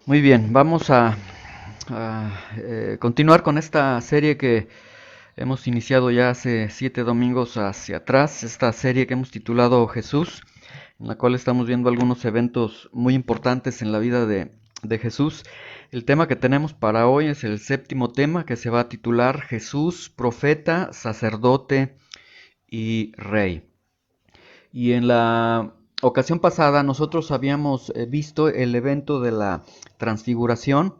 Muy bien, vamos a continuar con esta serie que hemos iniciado ya hace 7 domingos hacia atrás, esta serie que hemos titulado Jesús, en la cual estamos viendo algunos eventos muy importantes en la vida de Jesús. El tema que tenemos para hoy es el séptimo tema, que se va a titular Jesús, profeta, sacerdote y rey. Y en la ocasión pasada nosotros habíamos visto el evento de la transfiguración.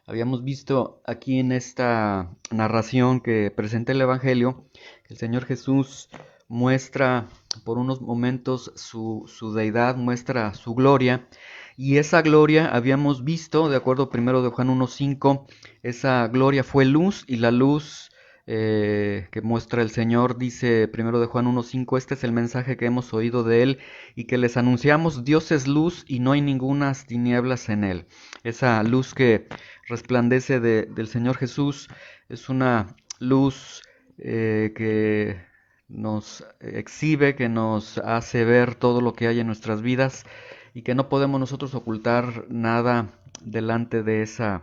Habíamos visto aquí en esta narración que presenta el Evangelio que el Señor Jesús muestra por unos momentos su deidad, muestra su gloria. Y esa gloria habíamos visto, de acuerdo primero de Juan 1:5, esa gloria fue luz y la luz que muestra el Señor, dice primero de Juan 1:5, este es el mensaje que hemos oído de Él y que les anunciamos, Dios es luz y no hay ningunas tinieblas en Él. Esa luz que resplandece del Señor Jesús es una luz que nos exhibe, que nos hace ver todo lo que hay en nuestras vidas y que no podemos nosotros ocultar nada delante de esa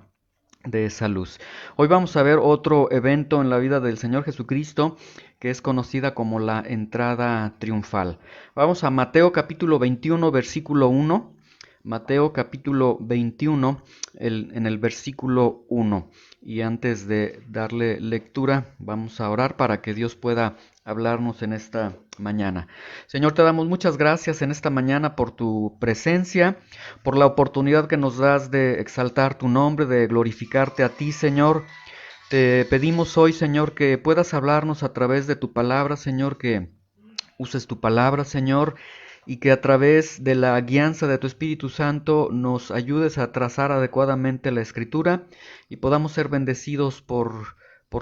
luz. Hoy vamos a ver otro evento en la vida del Señor Jesucristo que es conocida como la entrada triunfal. Vamos a Mateo capítulo 21, versículo 1. Mateo capítulo 21, en el versículo 1. Y antes de darle lectura, vamos a orar para que Dios pueda hablarnos en esta mañana. Señor, te damos muchas gracias en esta mañana por tu presencia, por la oportunidad que nos das de exaltar tu nombre, de glorificarte a ti, Señor. Te pedimos hoy, Señor, que puedas hablarnos a través de tu palabra, Señor, que uses tu palabra, Señor, y que a través de la guianza de tu Espíritu Santo nos ayudes a trazar adecuadamente la Escritura y podamos ser bendecidos por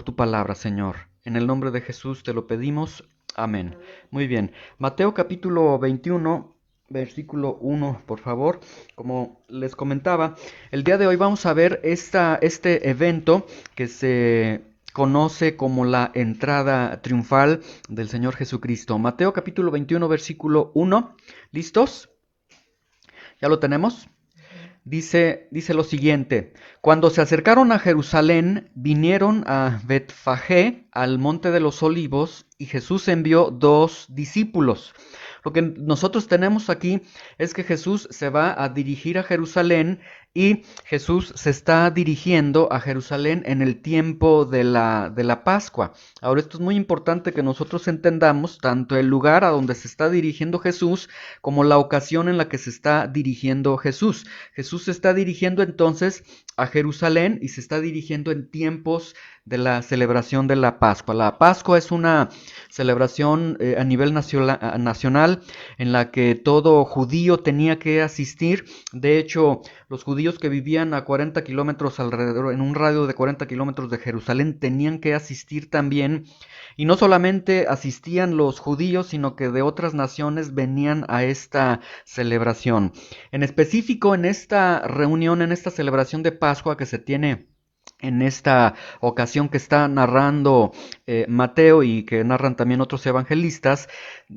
tu palabra, Señor. En el nombre de Jesús te lo pedimos. Amén. Muy bien. Mateo capítulo 21, versículo 1, por favor. Como les comentaba, el día de hoy vamos a ver este evento que se conoce como la entrada triunfal del Señor Jesucristo. Mateo capítulo 21, versículo 1. ¿Listos? ¿Ya lo tenemos? Dice lo siguiente: Cuando se acercaron a Jerusalén, vinieron a Betfagé, al monte de los olivos, y Jesús envió 2 discípulos. Lo que nosotros tenemos aquí es que Jesús se va a dirigir a Jerusalén y Jesús se está dirigiendo a Jerusalén en el tiempo de la Pascua. Ahora, esto es muy importante que nosotros entendamos tanto el lugar a donde se está dirigiendo Jesús como la ocasión en la que se está dirigiendo Jesús. Jesús se está dirigiendo entonces a Jerusalén y se está dirigiendo en tiempos de la celebración de la Pascua. La Pascua es una celebración a nivel nacional en la que todo judío tenía que asistir. De hecho, los judíos que vivían a 40 kilómetros alrededor, en un radio de 40 kilómetros de Jerusalén, tenían que asistir también. Y no solamente asistían los judíos, sino que de otras naciones venían a esta celebración. En específico, en esta reunión, en esta celebración de Pascua que se tiene en esta ocasión que está narrando Mateo y que narran también otros evangelistas,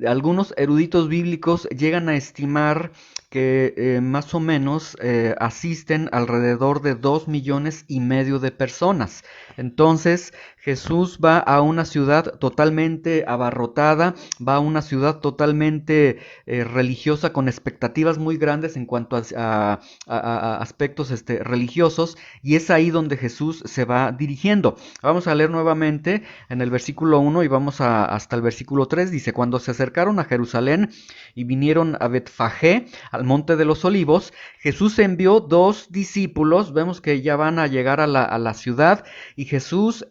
algunos eruditos bíblicos llegan a estimar que más o menos asisten alrededor de 2,5 millones de personas. Entonces Jesús va a una ciudad totalmente abarrotada, va a una ciudad totalmente religiosa con expectativas muy grandes en cuanto a aspectos religiosos, y es ahí donde Jesús se va dirigiendo. Vamos a leer nuevamente en el versículo 1 y vamos hasta el versículo 3. Dice: Cuando se acercaron a Jerusalén y vinieron a Betfagé, al monte de los olivos, Jesús envió 2 discípulos. Vemos que ya van a llegar a la ciudad y Jesús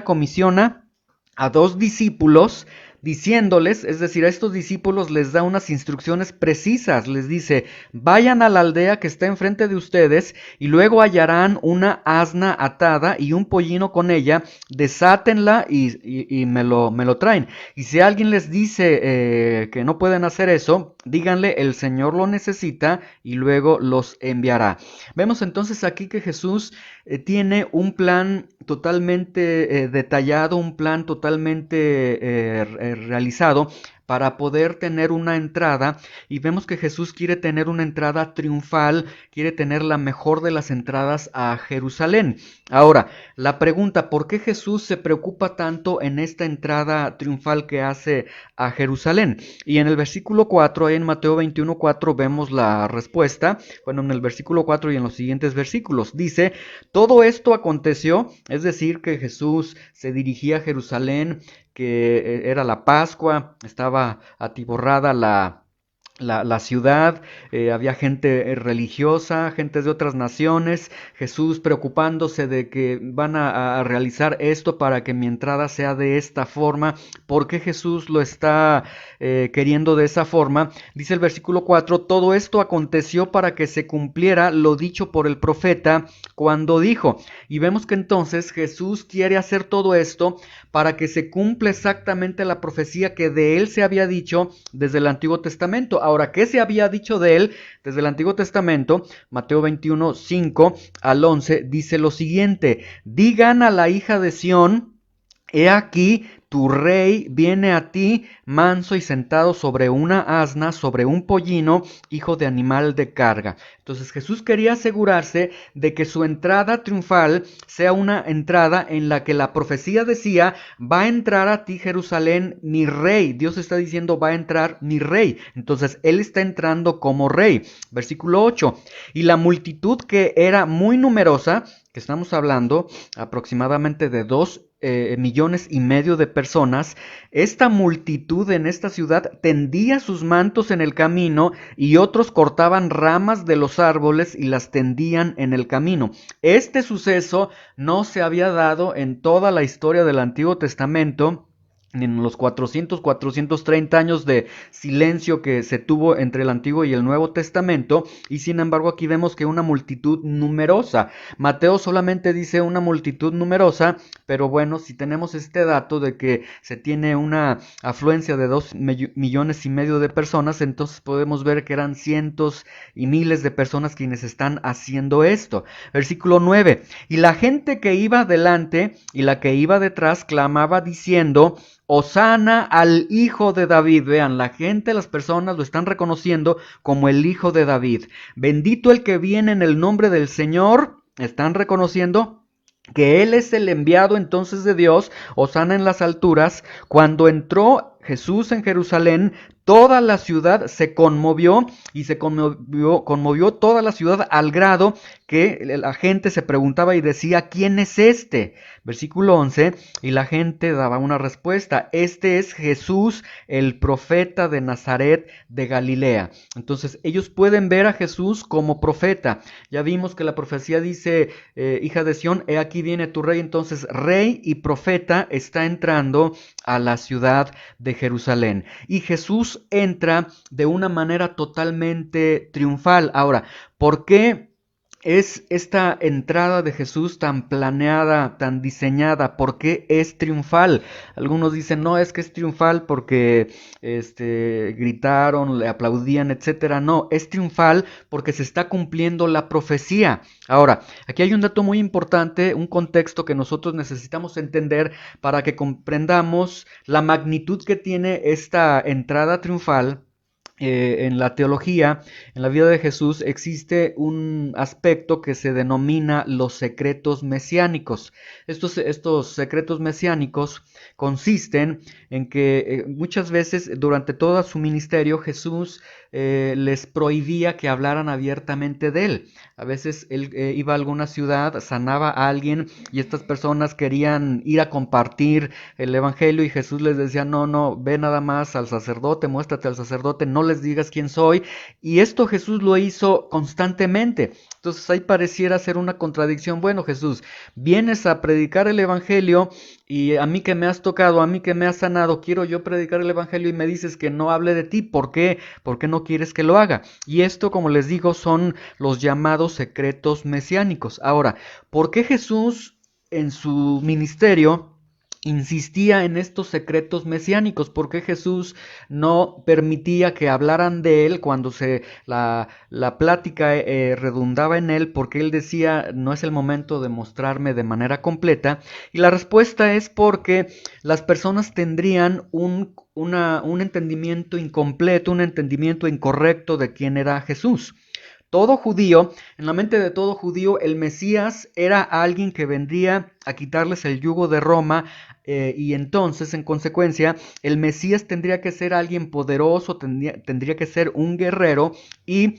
comisiona a 2 discípulos diciéndoles, es decir, a estos discípulos les da unas instrucciones precisas, les dice: vayan a la aldea que está enfrente de ustedes y luego hallarán una asna atada y un pollino con ella, desátenla y me lo traen. Y si alguien les dice que no pueden hacer eso, díganle: el Señor lo necesita y luego los enviará. Vemos entonces aquí que Jesús tiene un plan totalmente detallado, un plan totalmente realizado para poder tener una entrada, y vemos que Jesús quiere tener una entrada triunfal, quiere tener la mejor de las entradas a Jerusalén. Ahora, la pregunta, ¿por qué Jesús se preocupa tanto en esta entrada triunfal que hace a Jerusalén? Y en el versículo 4, ahí en Mateo 21:4 vemos la respuesta. Bueno, en el versículo 4 y en los siguientes versículos dice: todo esto aconteció, es decir, que Jesús se dirigía a Jerusalén, que era la Pascua, estaba atiborrada la ciudad, había gente religiosa, gente de otras naciones, Jesús preocupándose de que van a realizar esto para que mi entrada sea de esta forma. ¿Por qué Jesús lo está queriendo de esa forma? Dice el versículo 4, todo esto aconteció para que se cumpliera lo dicho por el profeta cuando dijo. Y vemos que entonces Jesús quiere hacer todo esto para que se cumpla exactamente la profecía que de él se había dicho desde el Antiguo Testamento. Ahora, ¿qué se había dicho de él desde el Antiguo Testamento? Mateo 21:5 al 11 dice lo siguiente: digan a la hija de Sión, he aquí, tu rey viene a ti, manso y sentado sobre una asna, sobre un pollino, hijo de animal de carga. Entonces Jesús quería asegurarse de que su entrada triunfal sea una entrada en la que la profecía decía: va a entrar a ti, Jerusalén, mi rey. Dios está diciendo: va a entrar mi rey. Entonces Él está entrando como rey. Versículo 8. Y la multitud, que era muy numerosa, que estamos hablando aproximadamente de 2,5 millones de personas, esta multitud en esta ciudad tendía sus mantos en el camino, y otros cortaban ramas de los árboles y las tendían en el camino. Este suceso no se había dado en toda la historia del Antiguo Testamento, en los 430 años de silencio que se tuvo entre el Antiguo y el Nuevo Testamento, y sin embargo aquí vemos que una multitud numerosa. Mateo solamente dice una multitud numerosa, pero bueno, si tenemos este dato de que se tiene una afluencia de 2,5 millones de personas, entonces podemos ver que eran cientos y miles de personas quienes están haciendo esto. Versículo 9, y la gente que iba delante y la que iba detrás clamaba diciendo: Hosana al Hijo de David. Vean, la gente, las personas lo están reconociendo como el Hijo de David. Bendito el que viene en el nombre del Señor. Están reconociendo que Él es el enviado entonces de Dios. Hosana en las alturas. Cuando entró Jesús en Jerusalén, toda la ciudad se conmovió, y se conmovió toda la ciudad al grado que la gente se preguntaba y decía: ¿quién es este? Versículo 11, y la gente daba una respuesta: este es Jesús, el profeta de Nazaret de Galilea. Entonces ellos pueden ver a Jesús como profeta. Ya vimos que la profecía dice: hija de Sión, he aquí viene tu rey. Entonces rey y profeta está entrando a la ciudad de Jerusalén, y Jesús entra de una manera totalmente triunfal. Ahora, ¿por qué es esta entrada de Jesús tan planeada, tan diseñada? ¿Por qué es triunfal? Algunos dicen: no, es que es triunfal porque gritaron, le aplaudían, etcétera. No, es triunfal porque se está cumpliendo la profecía. Ahora, aquí hay un dato muy importante, un contexto que nosotros necesitamos entender para que comprendamos la magnitud que tiene esta entrada triunfal. En la teología, en la vida de Jesús, existe un aspecto que se denomina los secretos mesiánicos. Estos secretos mesiánicos consisten en que muchas veces durante todo su ministerio Jesús les prohibía que hablaran abiertamente de él. A veces él iba a alguna ciudad, sanaba a alguien, y estas personas querían ir a compartir el evangelio, y Jesús les decía: no, no, ve nada más al sacerdote, muéstrate al sacerdote, no les digas quién soy. Y esto Jesús lo hizo constantemente. Entonces ahí pareciera ser una contradicción. Bueno, Jesús, vienes a predicar el evangelio, y a mí que me has tocado, a mí que me has sanado, quiero yo predicar el evangelio y me dices que no hable de ti. ¿Por qué? ¿Por qué no quieres que lo haga? Y esto, como les digo, son los llamados secretos mesiánicos. Ahora, ¿por qué Jesús en su ministerio insistía en estos secretos mesiánicos, porque Jesús no permitía que hablaran de él cuando la plática redundaba en él, porque él decía, no es el momento de mostrarme de manera completa. Y la respuesta es porque las personas tendrían un entendimiento incompleto, un entendimiento incorrecto de quién era Jesús. Todo judío, en la mente de todo judío, el Mesías era alguien que vendría a quitarles el yugo de Roma, y entonces, en consecuencia, el Mesías tendría que ser alguien poderoso, tendría que ser un guerrero, y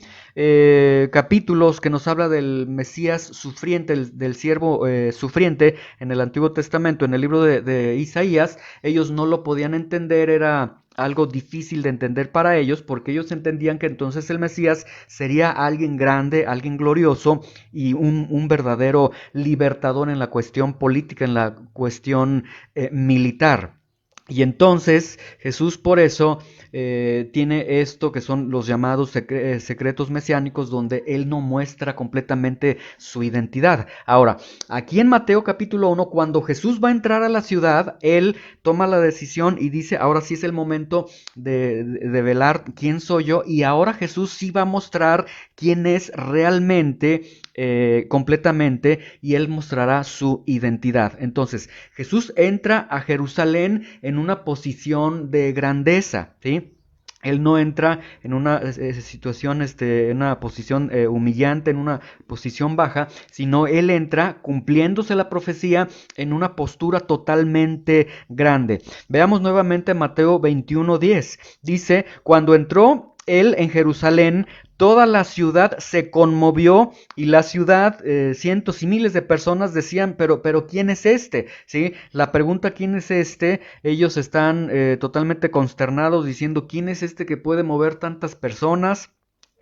capítulos que nos habla del Mesías sufriente, del siervo sufriente en el Antiguo Testamento, en el libro de Isaías, ellos no lo podían entender, era algo difícil de entender para ellos, porque ellos entendían que entonces el Mesías sería alguien grande, alguien glorioso y un verdadero libertador en la cuestión política, en la cuestión militar. Y entonces Jesús por eso tiene esto que son los llamados secretos mesiánicos, donde él no muestra completamente su identidad. Ahora, aquí en Mateo capítulo 1, cuando Jesús va a entrar a la ciudad, él toma la decisión y dice, ahora sí es el momento de velar quién soy yo, y ahora Jesús sí va a mostrar quién es realmente, completamente, y él mostrará su identidad. Entonces, Jesús entra a Jerusalén en una posición de grandeza, ¿sí? Él no entra en una situación, en una posición humillante, en una posición baja, sino él entra cumpliéndose la profecía en una postura totalmente grande. Veamos nuevamente Mateo 21:10. Dice, cuando entró él en Jerusalén, toda la ciudad se conmovió, y la ciudad, cientos y miles de personas decían, pero ¿quién es este? ¿Sí? La pregunta, ¿quién es este? Ellos están totalmente consternados diciendo, ¿quién es este que puede mover tantas personas?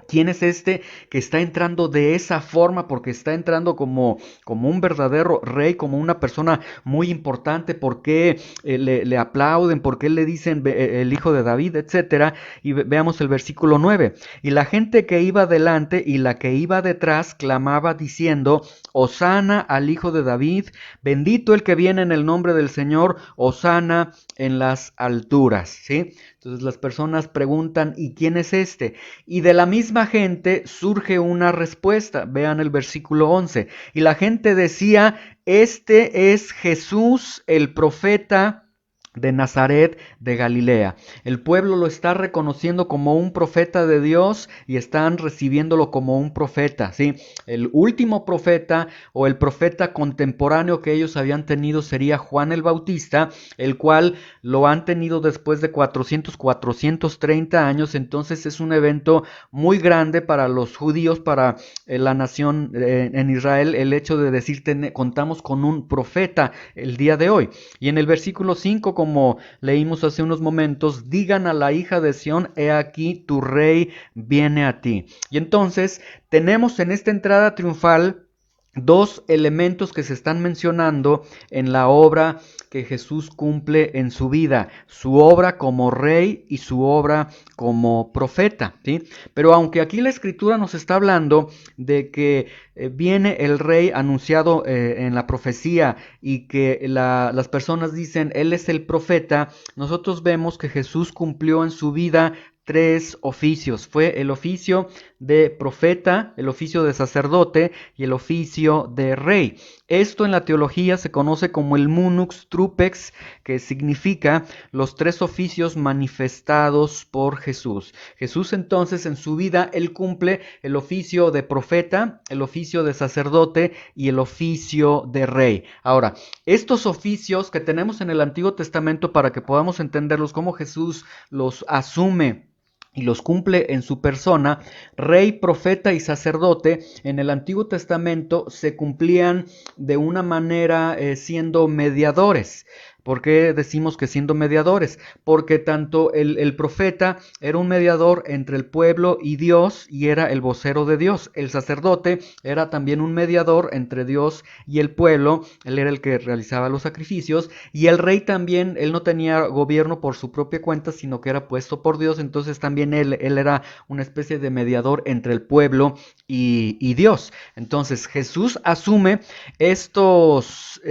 ¿Quién es este que está entrando de esa forma? Porque está entrando como un verdadero rey, como una persona muy importante. ¿Por qué le aplauden? ¿Por qué le dicen el hijo de David? Etcétera. Y veamos el versículo 9. Y la gente que iba delante y la que iba detrás clamaba diciendo, Hosana al hijo de David, bendito el que viene en el nombre del Señor, Hosana en las alturas. ¿Sí? Entonces las personas preguntan, ¿y quién es este? Y de la misma gente surge una respuesta. Vean el versículo 11. Y la gente decía, este es Jesús, el profeta de Nazaret de Galilea. El pueblo lo está reconociendo como un profeta de Dios y están recibiéndolo como un profeta, ¿sí? El último profeta o el profeta contemporáneo que ellos habían tenido sería Juan el Bautista, el cual lo han tenido después de 430 años. Entonces es un evento muy grande para los judíos, para la nación en Israel, el hecho de decir contamos con un profeta el día de hoy. Y en el versículo 5, como leímos hace unos momentos, digan a la hija de Sión, he aquí tu rey viene a ti. Y entonces tenemos en esta entrada triunfal dos elementos que se están mencionando en la obra que Jesús cumple en su vida, su obra como rey y su obra como profeta, ¿sí? Pero aunque aquí la escritura nos está hablando de que viene el rey anunciado en la profecía, y que las personas dicen, él es el profeta, nosotros vemos que Jesús cumplió en su vida tres oficios. Fue el oficio de profeta, el oficio de sacerdote y el oficio de rey. Esto en la teología se conoce como el munux trupex, que significa los tres oficios manifestados por Jesús. Jesús entonces en su vida, él cumple el oficio de profeta, el oficio de sacerdote y el oficio de rey. Ahora, estos oficios que tenemos en el Antiguo Testamento, para que podamos entenderlos, cómo Jesús los asume y los cumple en su persona, rey, profeta y sacerdote, en el Antiguo Testamento se cumplían de una manera siendo mediadores. ¿Por qué decimos que siendo mediadores? Porque tanto el profeta era un mediador entre el pueblo y Dios, y era el vocero de Dios. El sacerdote era también un mediador entre Dios y el pueblo, él era el que realizaba los sacrificios, y el rey también, él no tenía gobierno por su propia cuenta, sino que era puesto por Dios. Entonces también él era una especie de mediador entre el pueblo y Dios. Entonces Jesús asume estos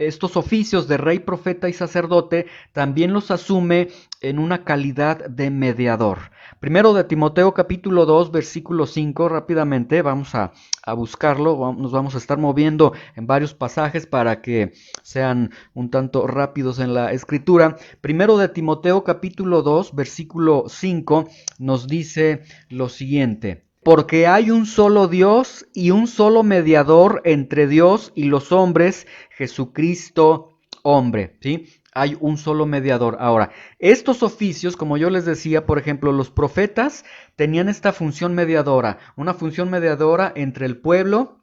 estos oficios de rey, profeta y sacerdote también los asume en una calidad de mediador. Primero de Timoteo capítulo 2 versículo 5, rápidamente vamos a buscarlo, nos vamos a estar moviendo en varios pasajes para que sean un tanto rápidos en la escritura. Primero de Timoteo capítulo 2 versículo 5 nos dice lo siguiente: porque hay un solo Dios y un solo mediador entre Dios y los hombres, Jesucristo hombre, ¿sí? Hay un solo mediador. Ahora, estos oficios, como yo les decía, por ejemplo, los profetas tenían esta función mediadora, una función mediadora entre el pueblo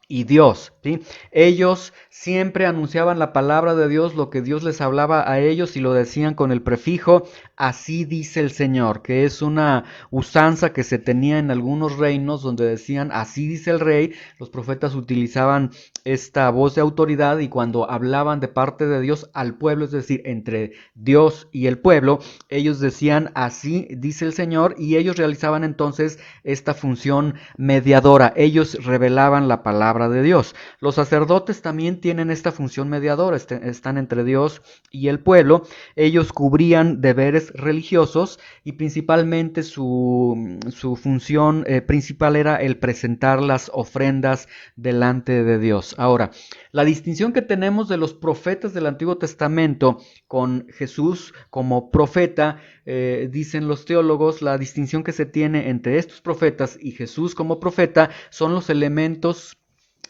y Dios, ¿sí? Ellos siempre anunciaban la palabra de Dios, lo que Dios les hablaba a ellos, y lo decían con el prefijo así dice el Señor, que es una usanza que se tenía en algunos reinos donde decían así dice el rey. Los profetas utilizaban esta voz de autoridad y cuando hablaban de parte de Dios al pueblo, es decir, entre Dios y el pueblo, ellos decían así dice el Señor, y ellos realizaban entonces esta función mediadora. Ellos revelaban la palabra de Dios. Los sacerdotes también tienen esta función mediadora, están entre Dios y el pueblo. Ellos cubrían deberes religiosos y principalmente su función principal era el presentar las ofrendas delante de Dios. Ahora, la distinción que tenemos de los profetas del Antiguo Testamento con Jesús como profeta, dicen los teólogos, la distinción que se tiene entre estos profetas y Jesús como profeta son los elementos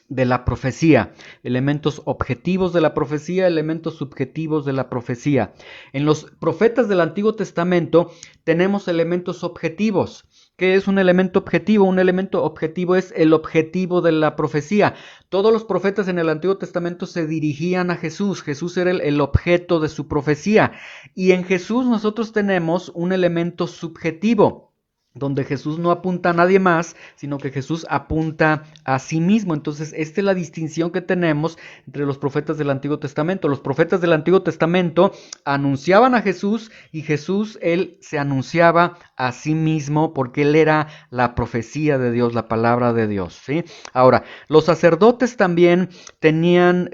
de la profecía, elementos objetivos de la profecía, elementos subjetivos de la profecía. En los profetas del Antiguo Testamento tenemos elementos objetivos. ¿Qué es un elemento objetivo? Un elemento objetivo es el objetivo de la profecía. Todos los profetas en el Antiguo Testamento se dirigían a Jesús. Jesús era el objeto de su profecía. Y en Jesús nosotros tenemos un elemento subjetivo, donde Jesús no apunta a nadie más, sino que Jesús apunta a sí mismo. Entonces, esta es la distinción que tenemos entre los profetas del Antiguo Testamento. Los profetas del Antiguo Testamento anunciaban a Jesús y Jesús, él se anunciaba a sí mismo porque él era la profecía de Dios, la palabra de Dios, ¿sí? Ahora, los sacerdotes también tenían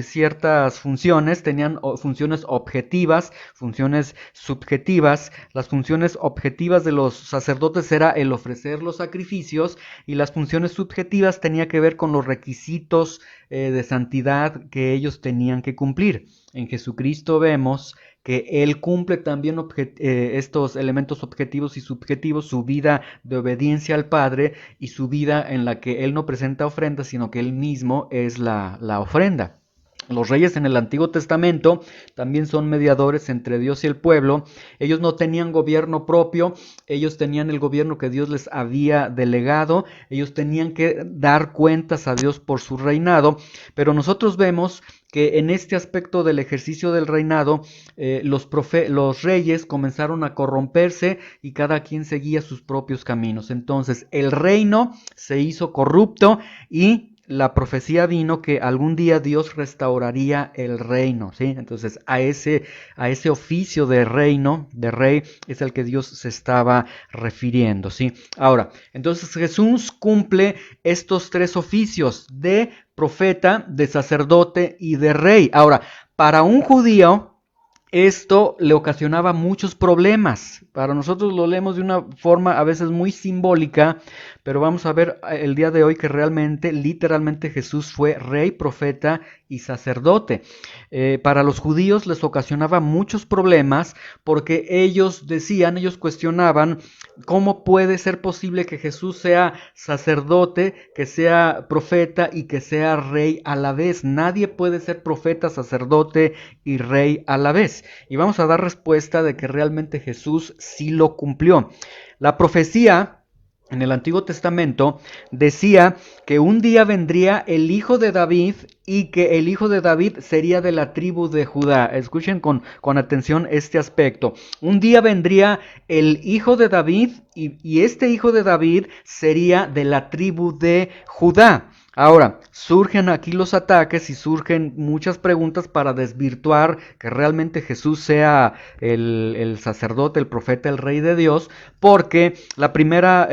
ciertas funciones, tenían funciones objetivas, funciones subjetivas. Las funciones objetivas de los sacerdotes era el ofrecer los sacrificios, y las funciones subjetivas tenía que ver con los requisitos de santidad que ellos tenían que cumplir. En Jesucristo vemos que Él cumple también estos elementos objetivos y subjetivos, su vida de obediencia al Padre y su vida en la que Él no presenta ofrendas, sino que Él mismo es la ofrenda. Los reyes en el Antiguo Testamento también son mediadores entre Dios y el pueblo. Ellos no tenían gobierno propio, ellos tenían el gobierno que Dios les había delegado, ellos tenían que dar cuentas a Dios por su reinado, pero nosotros vemos que en este aspecto del ejercicio del reinado, los reyes comenzaron a corromperse y cada quien seguía sus propios caminos. Entonces el reino se hizo corrupto y la profecía vino que algún día Dios restauraría el reino, ¿sí? Entonces a ese oficio de reino, de rey, es al que Dios se estaba refiriendo, ¿sí? Ahora, entonces Jesús cumple estos tres oficios de profeta, de sacerdote y de rey. Ahora, para un judío esto le ocasionaba muchos problemas. Para nosotros lo leemos de una forma a veces muy simbólica, pero vamos a ver el día de hoy que realmente, literalmente Jesús fue rey, profeta y sacerdote. Para los judíos les ocasionaba muchos problemas porque ellos cuestionaban cómo puede ser posible que Jesús sea sacerdote, que sea profeta y que sea rey a la vez. Nadie puede ser profeta, sacerdote y rey a la vez. Y vamos a dar respuesta de que realmente Jesús sí lo cumplió. La profecía en el Antiguo Testamento decía que un día vendría el hijo de David y que el hijo de David sería de la tribu de Judá. Escuchen con atención este aspecto. Un día vendría el hijo de David y este hijo de David sería de la tribu de Judá. Ahora, surgen aquí los ataques y surgen muchas preguntas para desvirtuar que realmente Jesús sea el sacerdote, el profeta, el rey de Dios, porque la primera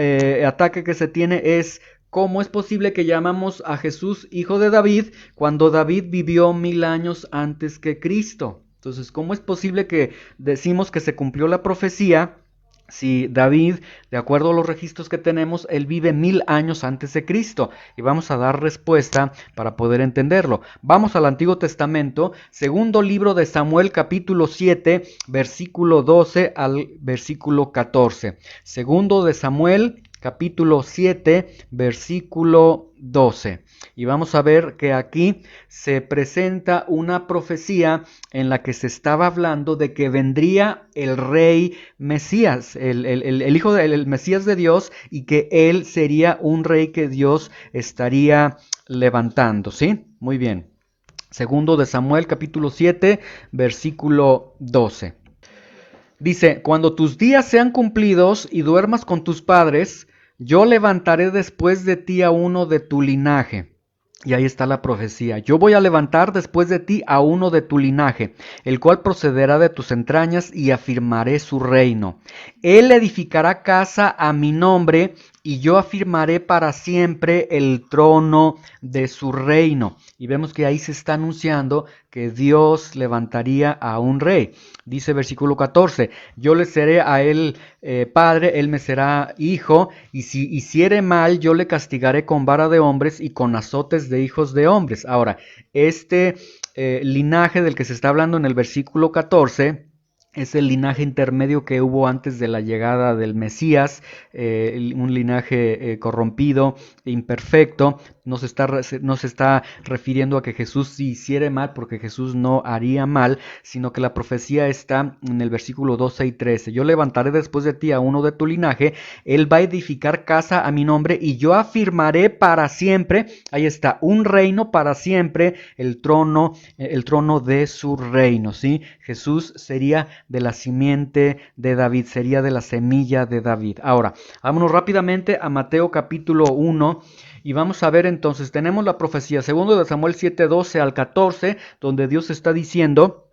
ataque que se tiene es ¿Cómo es posible que llamamos a Jesús hijo de David cuando David vivió 1000 años antes que Cristo? Entonces, ¿cómo es posible que decimos que se cumplió la profecía si David, de acuerdo a los registros que tenemos, él vive 1000 años antes de Cristo? Y vamos a dar respuesta para poder entenderlo. Vamos al Antiguo Testamento, segundo libro de Samuel, capítulo 7, versículo 12 al versículo 14. Segundo de Samuel, capítulo 7, versículo 12. Y vamos a ver que aquí se presenta una profecía en la que se estaba hablando de que vendría el rey Mesías, el hijo del Mesías de Dios, y que él sería un rey que Dios estaría levantando, ¿sí? Muy bien. Segundo de Samuel, capítulo 7, versículo 12. Dice, cuando tus días sean cumplidos y duermas con tus padres, yo levantaré después de ti a uno de tu linaje. Y ahí está la profecía. Yo voy a levantar después de ti a uno de tu linaje, el cual procederá de tus entrañas y afirmaré su reino. Él edificará casa a mi nombre y yo afirmaré para siempre el trono de su reino. Y vemos que ahí se está anunciando que Dios levantaría a un rey. Dice versículo 14, yo le seré a él padre, él me será hijo, y si hiciere mal, yo le castigaré con vara de hombres y con azotes de hijos de hombres. Ahora, este linaje del que se está hablando en el versículo 14, es el linaje intermedio que hubo antes de la llegada del Mesías, un linaje corrompido, imperfecto. No se está refiriendo a que Jesús sí hiciera mal, porque Jesús no haría mal, sino que la profecía está en el versículo 12 y 13. Yo levantaré después de ti a uno de tu linaje, él va a edificar casa a mi nombre y yo afirmaré para siempre, ahí está, un reino para siempre, el trono de su reino, ¿sí? Jesús sería de la simiente de David, sería de la semilla de David. Ahora, vámonos rápidamente a Mateo capítulo 1 y vamos a ver entonces, tenemos la profecía, segundo de Samuel 7, 12 al 14, donde Dios está diciendo,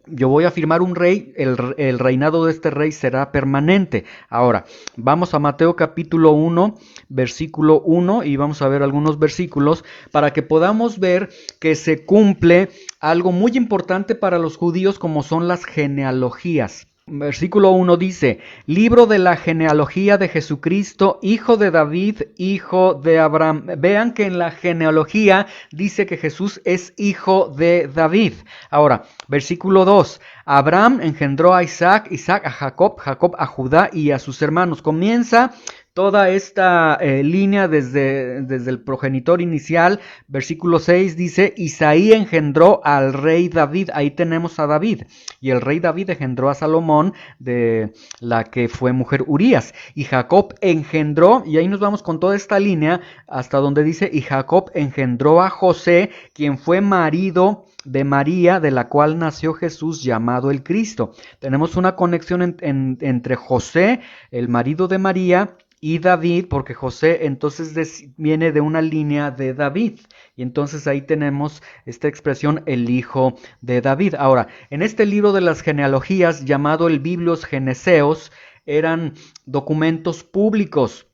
yo voy a firmar un rey, el reinado de este rey será permanente. Ahora, vamos a Mateo capítulo 1, versículo 1, y vamos a ver algunos versículos para que podamos ver que se cumple algo muy importante para los judíos como son las genealogías. Versículo 1 dice, libro de la genealogía de Jesucristo, hijo de David, hijo de Abraham. Vean que en la genealogía dice que Jesús es hijo de David. Ahora, versículo 2, Abraham engendró a Isaac, Isaac a Jacob, Jacob a Judá y a sus hermanos. Comienza toda esta línea desde el progenitor inicial. Versículo 6 dice, Isaí engendró al rey David. Ahí tenemos a David. Y el rey David engendró a Salomón, de la que fue mujer Urías. Y Jacob engendró, y ahí nos vamos con toda esta línea, hasta donde dice, y Jacob engendró a José, quien fue marido de María, de la cual nació Jesús llamado el Cristo. Tenemos una conexión entre José, el marido de María, y David, porque José entonces viene de una línea de David. Y entonces ahí tenemos esta expresión, el hijo de David. Ahora, en este libro de las genealogías, llamado el Biblios Geneseos, eran documentos públicos.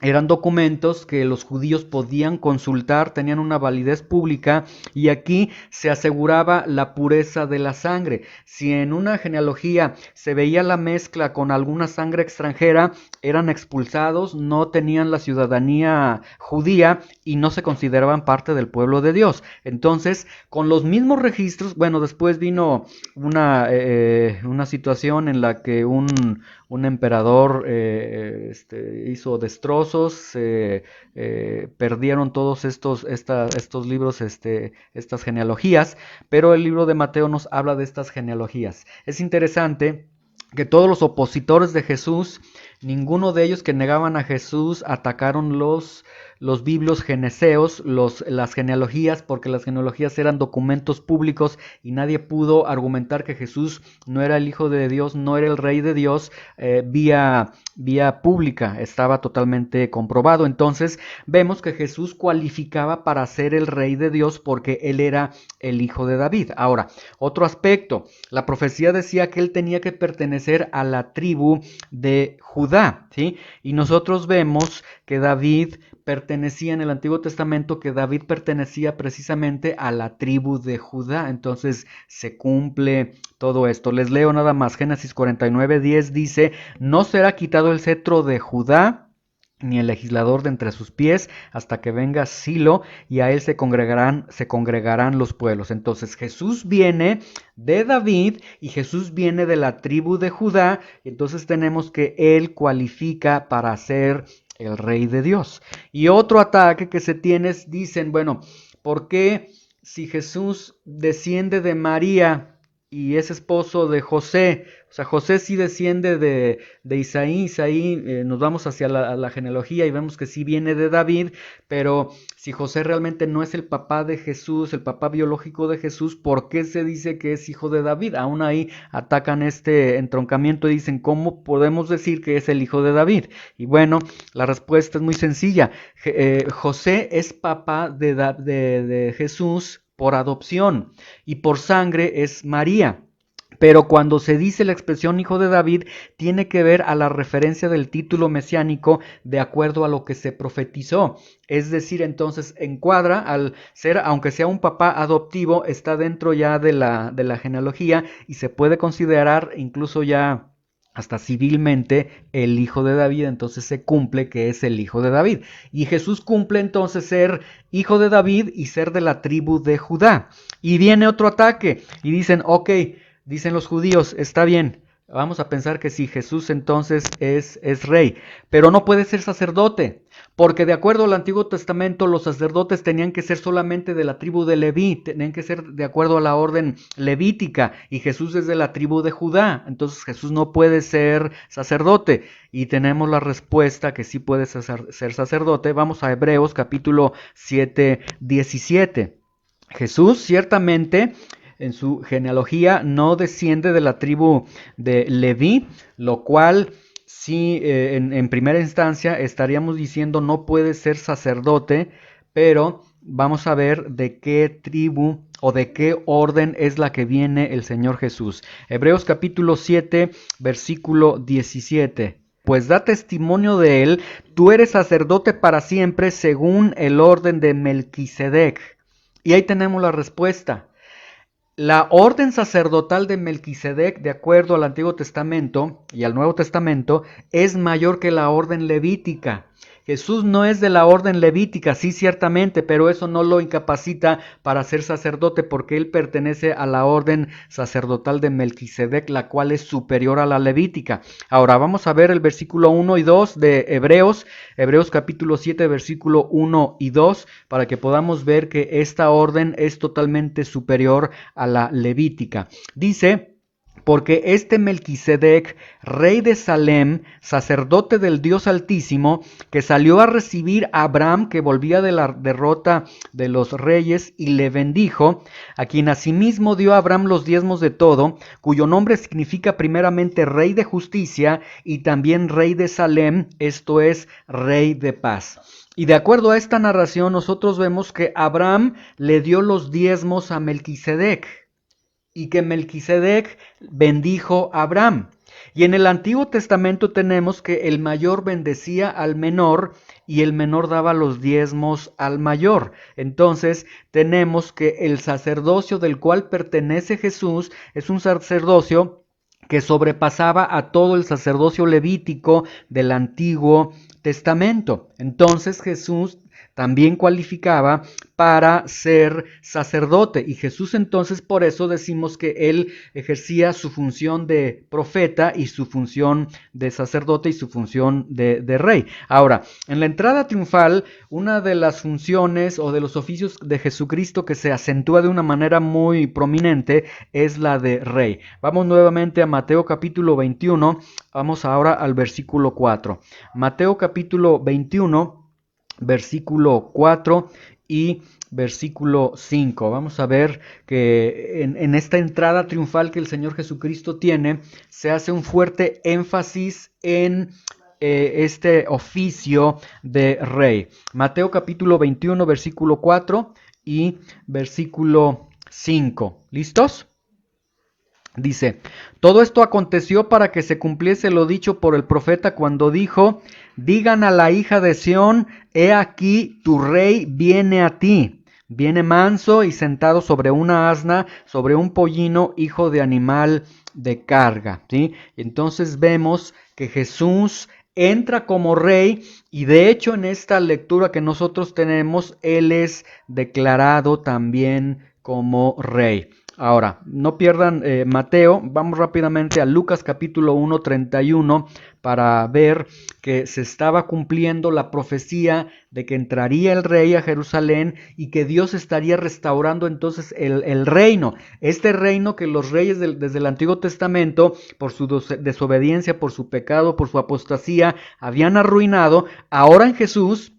Eran documentos que los judíos podían consultar, tenían una validez pública y aquí se aseguraba la pureza de la sangre. Si en una genealogía se veía la mezcla con alguna sangre extranjera, eran expulsados, no tenían la ciudadanía judía y no se consideraban parte del pueblo de Dios. Entonces, con los mismos registros, bueno, después vino una situación en la que un emperador hizo destrozos, perdieron todos estos libros, estas genealogías, pero el libro de Mateo nos habla de estas genealogías. Es interesante que todos los opositores de Jesús, ninguno de ellos que negaban a Jesús, atacaron los Biblios geneseos, las genealogías, porque las genealogías eran documentos públicos y nadie pudo argumentar que Jesús no era el Hijo de Dios, no era el Rey de Dios, vía pública, estaba totalmente comprobado. Entonces vemos que Jesús cualificaba para ser el Rey de Dios porque él era el Hijo de David. Ahora, otro aspecto, la profecía decía que él tenía que pertenecer pertenecer a la tribu de Judá, ¿sí? Y nosotros vemos que David pertenecía en el Antiguo Testamento, que David pertenecía precisamente a la tribu de Judá. Entonces se cumple todo esto. Les leo nada más. Génesis 49:10 dice: no será quitado el cetro de Judá, ni el legislador de entre sus pies, hasta que venga Silo, y a él se congregarán los pueblos. Entonces Jesús viene de David y Jesús viene de la tribu de Judá. Entonces tenemos que él cualifica para ser el rey de Dios. Y otro ataque que se tiene es, dicen, bueno, ¿por qué si Jesús desciende de María y es esposo de José? O sea, José sí desciende de Isaí. Nos vamos hacia la genealogía y vemos que sí viene de David, pero si José realmente no es el papá de Jesús, el papá biológico de Jesús, ¿por qué se dice que es hijo de David? Aún ahí atacan este entroncamiento y dicen, ¿cómo podemos decir que es el hijo de David? Y bueno, la respuesta es muy sencilla. José es papá de Jesús por adopción y por sangre es María. Pero cuando se dice la expresión hijo de David, tiene que ver a la referencia del título mesiánico de acuerdo a lo que se profetizó. Es decir, entonces encuadra al ser, aunque sea un papá adoptivo, está dentro ya de la genealogía y se puede considerar incluso ya hasta civilmente el hijo de David. Entonces se cumple que es el hijo de David. Y Jesús cumple entonces ser hijo de David y ser de la tribu de Judá. Y viene otro ataque y dicen, ok, dicen los judíos, está bien, vamos a pensar que sí, Jesús entonces es rey, pero no puede ser sacerdote, porque de acuerdo al Antiguo Testamento los sacerdotes tenían que ser solamente de la tribu de Leví, tenían que ser de acuerdo a la orden levítica, y Jesús es de la tribu de Judá. Entonces Jesús no puede ser sacerdote, y tenemos la respuesta que sí puede ser sacerdote. Vamos a Hebreos capítulo 7:17. Jesús ciertamente en su genealogía no desciende de la tribu de Leví, lo cual sí en primera instancia estaríamos diciendo no puede ser sacerdote, pero vamos a ver de qué tribu o de qué orden es la que viene el Señor Jesús. Hebreos capítulo 7, versículo 17. Pues da testimonio de él, tú eres sacerdote para siempre según el orden de Melquisedec. Y ahí tenemos la respuesta. La orden sacerdotal de Melquisedec, de acuerdo al Antiguo Testamento y al Nuevo Testamento, es mayor que la orden levítica. Jesús no es de la orden levítica, sí, ciertamente, pero eso no lo incapacita para ser sacerdote, porque él pertenece a la orden sacerdotal de Melquisedec, la cual es superior a la levítica. Ahora vamos a ver el versículo 1 y 2 de Hebreos capítulo 7, versículo 1 y 2, para que podamos ver que esta orden es totalmente superior a la levítica. Dice: porque este Melquisedec, rey de Salem, sacerdote del Dios Altísimo, que salió a recibir a Abraham, que volvía de la derrota de los reyes, y le bendijo, a quien asimismo dio a Abraham los diezmos de todo, cuyo nombre significa primeramente rey de justicia y también rey de Salem, esto es, rey de paz. Y de acuerdo a esta narración, nosotros vemos que Abraham le dio los diezmos a Melquisedec, y que Melquisedec bendijo a Abraham. Y en el Antiguo Testamento tenemos que el mayor bendecía al menor y el menor daba los diezmos al mayor. Entonces tenemos que el sacerdocio del cual pertenece Jesús es un sacerdocio que sobrepasaba a todo el sacerdocio levítico del Antiguo Testamento. Entonces Jesús también cualificaba para ser sacerdote, y Jesús entonces por eso decimos que él ejercía su función de profeta y su función de sacerdote y su función de rey. Ahora, en la entrada triunfal, una de las funciones o de los oficios de Jesucristo que se acentúa de una manera muy prominente es la de rey. Vamos nuevamente a Mateo capítulo 21, vamos ahora al versículo 4. Mateo capítulo 21, versículo 4 y versículo 5. Vamos a ver que en esta entrada triunfal que el Señor Jesucristo tiene, se hace un fuerte énfasis en este oficio de rey. Mateo capítulo 21, versículo 4 y versículo 5. ¿Listos? Dice, todo esto aconteció para que se cumpliese lo dicho por el profeta cuando dijo, digan a la hija de Sión, he aquí tu rey viene a ti. Viene manso y sentado sobre una asna, sobre un pollino, hijo de animal de carga. ¿Sí? Entonces vemos que Jesús entra como rey y de hecho en esta lectura que nosotros tenemos, Él es declarado también como rey. Ahora, no pierdan Mateo, vamos rápidamente a Lucas capítulo 1, 31 para ver que se estaba cumpliendo la profecía de que entraría el rey a Jerusalén y que Dios estaría restaurando entonces el reino. Este reino que los reyes desde el Antiguo Testamento, por su desobediencia, por su pecado, por su apostasía, habían arruinado, ahora en Jesús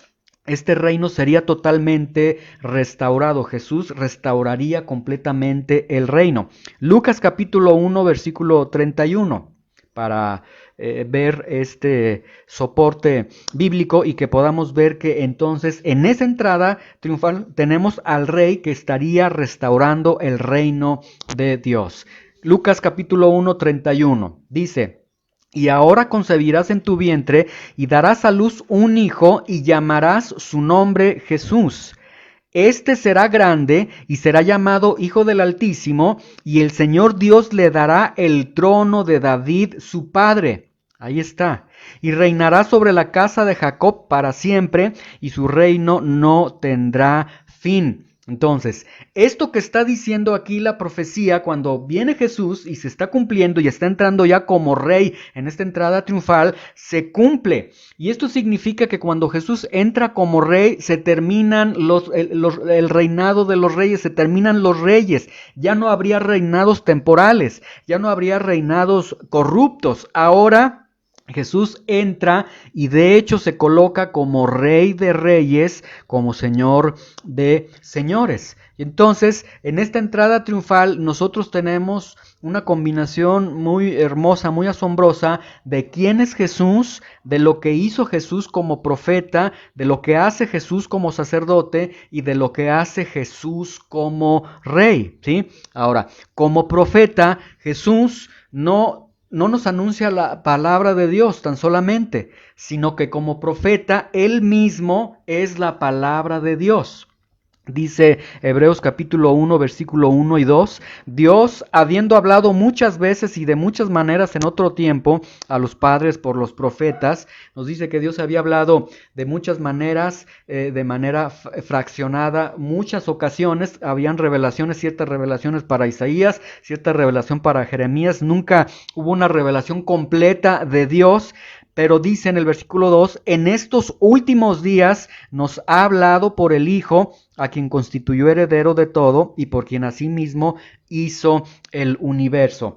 este reino sería totalmente restaurado. Jesús restauraría completamente el reino. Lucas capítulo 1, versículo 31, para ver este soporte bíblico y que podamos ver que entonces en esa entrada triunfal tenemos al rey que estaría restaurando el reino de Dios. Lucas capítulo 1, 31 dice, y ahora concebirás en tu vientre y darás a luz un hijo y llamarás su nombre Jesús. Este será grande y será llamado Hijo del Altísimo, y el Señor Dios le dará el trono de David su padre. Ahí está. Y reinará sobre la casa de Jacob para siempre, y su reino no tendrá fin. Entonces, esto que está diciendo aquí la profecía, cuando viene Jesús y se está cumpliendo y está entrando ya como rey en esta entrada triunfal, se cumple. Y esto significa que cuando Jesús entra como rey, se terminan el reinado de los reyes, se terminan los reyes. Ya no habría reinados temporales, ya no habría reinados corruptos. Ahora Jesús entra y de hecho se coloca como Rey de Reyes, como Señor de Señores. Y entonces, en esta entrada triunfal, nosotros tenemos una combinación muy hermosa, muy asombrosa de quién es Jesús, de lo que hizo Jesús como profeta, de lo que hace Jesús como sacerdote y de lo que hace Jesús como rey, ¿sí? Ahora, como profeta, Jesús no nos anuncia la palabra de Dios tan solamente, sino que como profeta, Él mismo es la palabra de Dios. Dice Hebreos capítulo 1, versículo 1 y 2, Dios, habiendo hablado muchas veces y de muchas maneras en otro tiempo a los padres por los profetas, nos dice que Dios había hablado de muchas maneras, de manera fraccionada, muchas ocasiones, habían revelaciones, ciertas revelaciones para Isaías, cierta revelación para Jeremías, nunca hubo una revelación completa de Dios. Pero dice en el versículo 2, en estos últimos días nos ha hablado por el Hijo, a quien constituyó heredero de todo y por quien asimismo hizo el universo.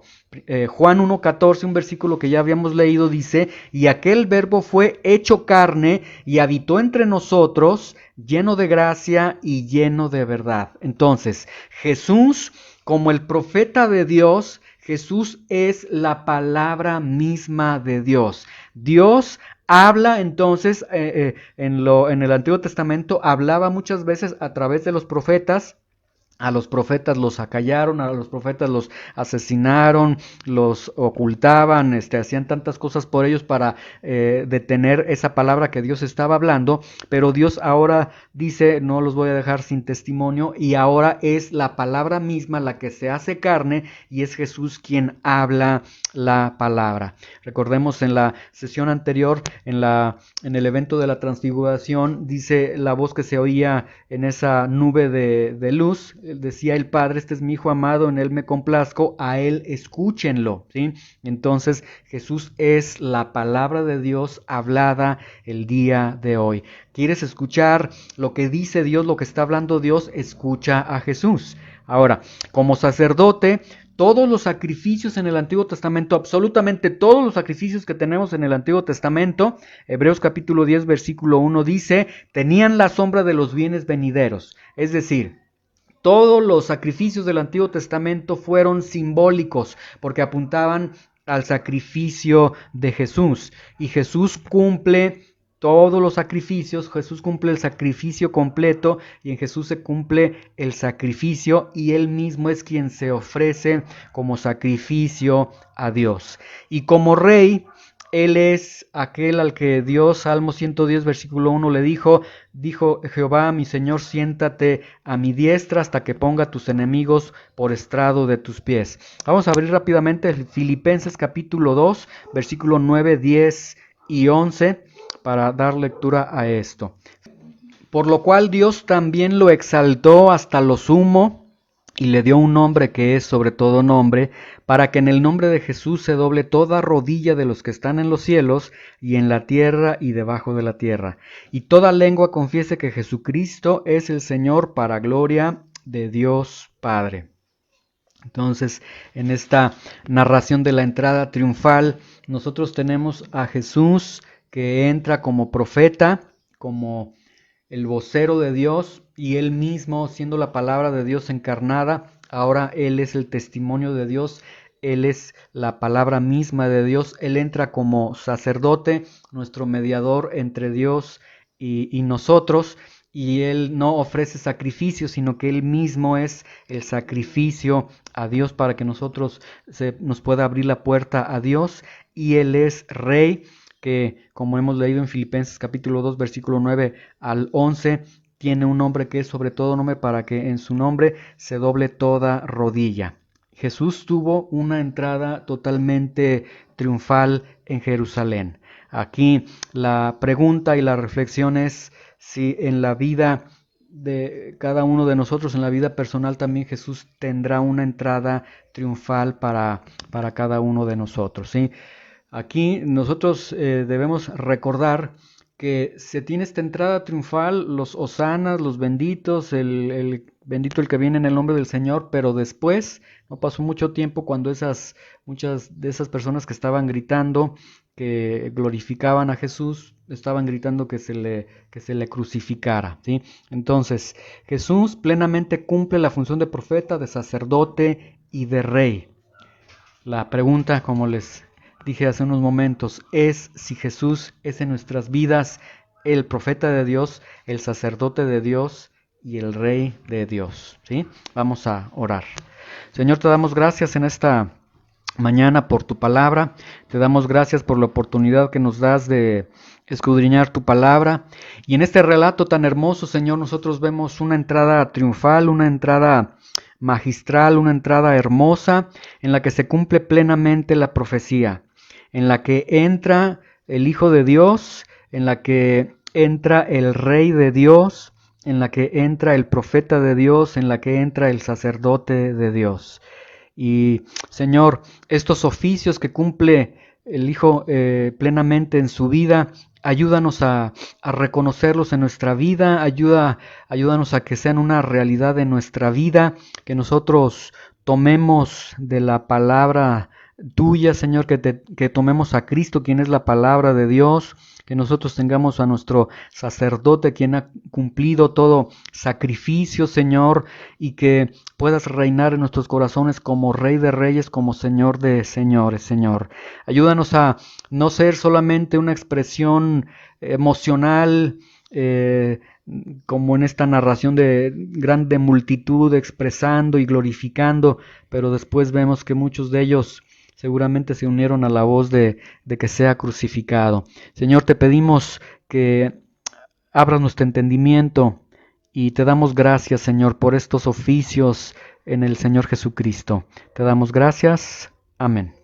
Juan 1:14, un versículo que ya habíamos leído, dice, y aquel verbo fue hecho carne y habitó entre nosotros, lleno de gracia y lleno de verdad. Entonces, Jesús, como el profeta de Dios, Jesús es la palabra misma de Dios. Dios habla entonces en el Antiguo Testamento, hablaba muchas veces a través de los profetas. A los profetas los acallaron, a los profetas los asesinaron, los ocultaban, hacían tantas cosas por ellos para detener esa palabra que Dios estaba hablando, pero Dios ahora dice, no los voy a dejar sin testimonio, y ahora es la palabra misma la que se hace carne y es Jesús quien habla la palabra. Recordemos en la sesión anterior, en el evento de la transfiguración, dice la voz que se oía en esa nube de luz, decía el Padre, este es mi Hijo amado, en él me complazco, a él escúchenlo, ¿sí? Entonces Jesús es la palabra de Dios hablada el día de hoy. ¿Quieres escuchar lo que dice Dios, lo que está hablando Dios? Escucha a Jesús. Ahora, como sacerdote, todos los sacrificios en el Antiguo Testamento, absolutamente todos los sacrificios que tenemos en el Antiguo Testamento, Hebreos capítulo 10, versículo 1 dice, tenían la sombra de los bienes venideros. Es decir, todos los sacrificios del Antiguo Testamento fueron simbólicos porque apuntaban al sacrificio de Jesús. Y Jesús cumple todos los sacrificios. Jesús cumple el sacrificio completo y en Jesús se cumple el sacrificio y Él mismo es quien se ofrece como sacrificio a Dios. Y como Rey, Él es aquel al que Dios, Salmo 110, versículo 1, le dijo Jehová, mi Señor, siéntate a mi diestra hasta que ponga tus enemigos por estrado de tus pies. Vamos a abrir rápidamente Filipenses capítulo 2, versículo 9, 10 y 11 para dar lectura a esto. Por lo cual Dios también lo exaltó hasta lo sumo y le dio un nombre que es sobre todo nombre, para que en el nombre de Jesús se doble toda rodilla de los que están en los cielos y en la tierra y debajo de la tierra, y toda lengua confiese que Jesucristo es el Señor, para gloria de Dios Padre. Entonces, en esta narración de la entrada triunfal, nosotros tenemos a Jesús que entra como profeta, como el vocero de Dios, y Él mismo, siendo la palabra de Dios encarnada, ahora Él es el testimonio de Dios, Él es la palabra misma de Dios. Él entra como sacerdote, nuestro mediador entre Dios y nosotros, y Él no ofrece sacrificio, sino que Él mismo es el sacrificio a Dios para que nosotros nos pueda abrir la puerta a Dios, y Él es Rey, que como hemos leído en Filipenses capítulo 2, versículo 9 al 11, tiene un nombre que es sobre todo nombre, para que en su nombre se doble toda rodilla. Jesús tuvo una entrada totalmente triunfal en Jerusalén. Aquí la pregunta y la reflexión es si en la vida de cada uno de nosotros, en la vida personal también, Jesús tendrá una entrada triunfal para cada uno de nosotros, ¿sí? Aquí nosotros debemos recordar que se tiene esta entrada triunfal, los hosanas, los benditos, el bendito el que viene en el nombre del Señor, pero después no pasó mucho tiempo cuando muchas de esas personas que estaban gritando, que glorificaban a Jesús, estaban gritando que se le crucificara, ¿sí? Entonces, Jesús plenamente cumple la función de profeta, de sacerdote y de rey. La pregunta, como les dije hace unos momentos, es si Jesús es en nuestras vidas el profeta de Dios, el sacerdote de Dios y el rey de Dios, ¿sí? Vamos a orar. Señor, te damos gracias en esta mañana por tu palabra. Te damos gracias por la oportunidad que nos das de escudriñar tu palabra. Y en este relato tan hermoso, Señor, nosotros vemos una entrada triunfal, una entrada magistral, una entrada hermosa en la que se cumple plenamente la profecía, en la que entra el Hijo de Dios, en la que entra el Rey de Dios, en la que entra el profeta de Dios, en la que entra el sacerdote de Dios. Y Señor, estos oficios que cumple el Hijo plenamente en su vida, ayúdanos a reconocerlos en nuestra vida, ayúdanos a que sean una realidad en nuestra vida, que nosotros tomemos de la palabra tuya, Señor, que tomemos a Cristo, quien es la palabra de Dios, que nosotros tengamos a nuestro sacerdote, quien ha cumplido todo sacrificio, Señor, y que puedas reinar en nuestros corazones como Rey de Reyes, como Señor de Señores, Señor. Ayúdanos a no ser solamente una expresión emocional, como en esta narración de grande multitud expresando y glorificando, pero después vemos que muchos de ellos seguramente se unieron a la voz de que sea crucificado. Señor, te pedimos que abras nuestro entendimiento y te damos gracias, Señor, por estos oficios en el Señor Jesucristo. Te damos gracias. Amén.